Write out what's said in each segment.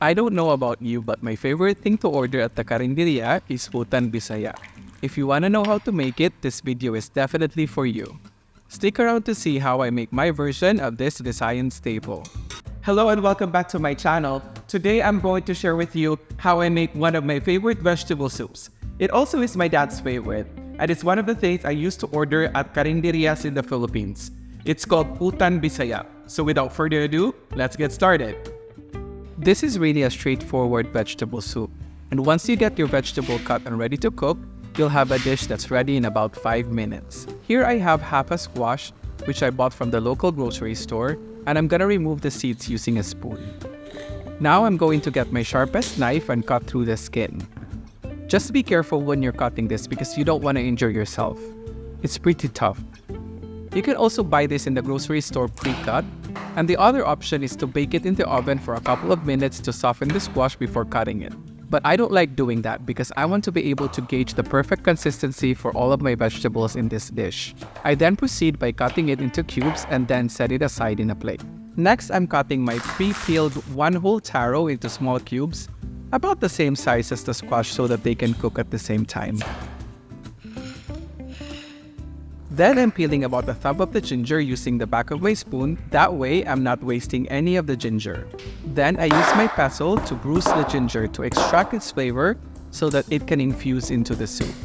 I don't know about you, but my favorite thing to order at the Carinderia is Utan Bisaya. If you wanna know how to make it, this video is definitely for you. Stick around to see how I make my version of this Visayan staple. Hello and welcome back to my channel. Today I'm going to share with you how I make one of my favorite vegetable soups. It also is my dad's favorite, and it's one of the things I used to order at Carinderias in the Philippines. It's called Utan Bisaya. So without further ado, let's get started. This is really a straightforward vegetable soup, and once you get your vegetable cut and ready to cook, you'll have a dish that's ready in about 5 minutes. Here I have half a squash, which I bought from the local grocery store, and I'm gonna remove the seeds using a spoon. Now I'm going to get my sharpest knife and cut through the skin. Just be careful when you're cutting this because you don't want to injure yourself. It's pretty tough. You can also buy this in the grocery store pre-cut, and the other option is to bake it in the oven for a couple of minutes to soften the squash before cutting it. But I don't like doing that because I want to be able to gauge the perfect consistency for all of my vegetables in this dish. I then proceed by cutting it into cubes and then set it aside in a plate. Next, I'm cutting my pre-peeled 1 whole taro into small cubes, about the same size as the squash so that they can cook at the same time. Then I'm peeling about a thumb of the ginger using the back of my spoon, that way I'm not wasting any of the ginger. Then I use my pestle to bruise the ginger to extract its flavor so that it can infuse into the soup.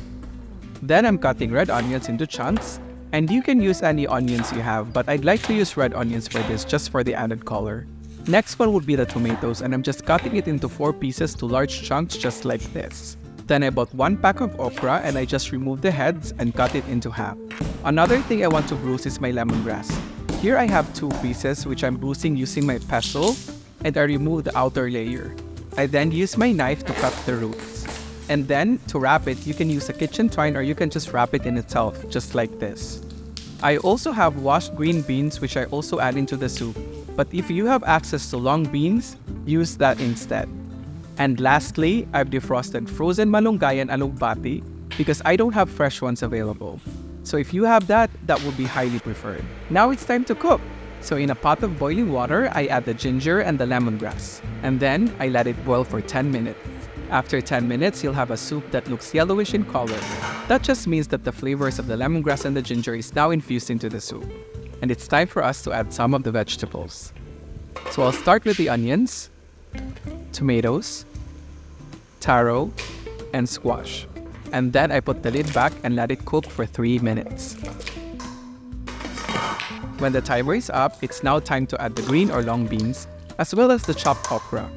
Then I'm cutting red onions into chunks, and you can use any onions you have, but I'd like to use red onions for this just for the added color. Next one would be the tomatoes, and I'm just cutting it into 4 pieces to large chunks just like this. Then I bought 1 pack of okra and I just removed the heads and cut it into half. Another thing I want to bruise is my lemongrass. Here I have 2 pieces which I'm bruising using my pestle, and I remove the outer layer. I then use my knife to cut the roots. And then, to wrap it, you can use a kitchen twine or you can just wrap it in itself, just like this. I also have washed green beans which I also add into the soup. But if you have access to long beans, use that instead. And lastly, I've defrosted frozen malunggay and alugbati because I don't have fresh ones available. So if you have that, that would be highly preferred. Now it's time to cook. So in a pot of boiling water, I add the ginger and the lemongrass. And then I let it boil for 10 minutes. After 10 minutes, you'll have a soup that looks yellowish in color. That just means that the flavors of the lemongrass and the ginger is now infused into the soup. And it's time for us to add some of the vegetables. So I'll start with the onions, tomatoes, taro, and squash. And then I put the lid back and let it cook for 3 minutes. When the timer is up, it's now time to add the green or long beans, as well as the chopped okra.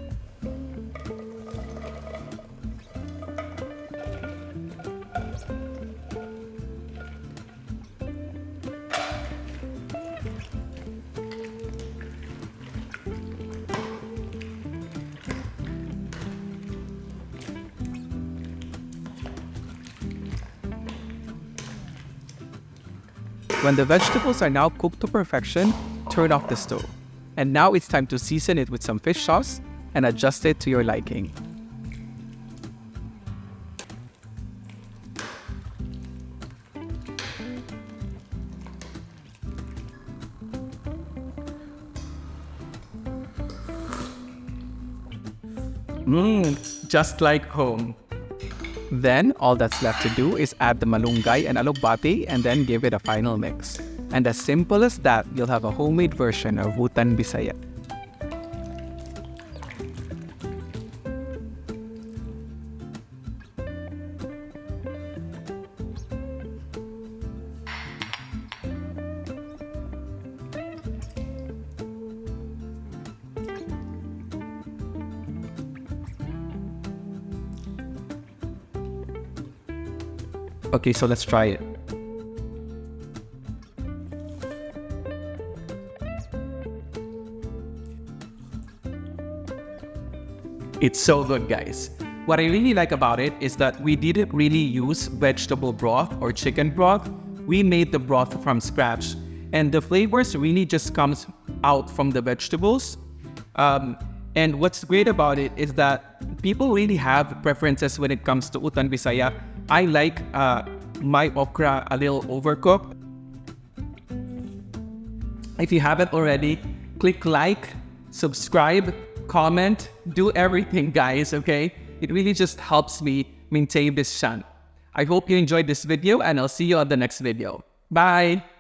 When the vegetables are now cooked to perfection, turn off the stove. And now it's time to season it with some fish sauce and adjust it to your liking. Just like home. Then, all that's left to do is add the malunggay and alugbati and then give it a final mix. And as simple as that, you'll have a homemade version of Utan Bisaya. Okay, so let's try it. It's so good, guys. What I really like about it is that we didn't really use vegetable broth or chicken broth. We made the broth from scratch, and the flavors really just comes out from the vegetables. And what's great about it is that people really have preferences when it comes to Utan Bisaya. I like my okra a little overcooked. If you haven't already, click like, subscribe, comment, do everything, guys, okay? It really just helps me maintain this channel. I hope you enjoyed this video, and I'll see you on the next video. Bye!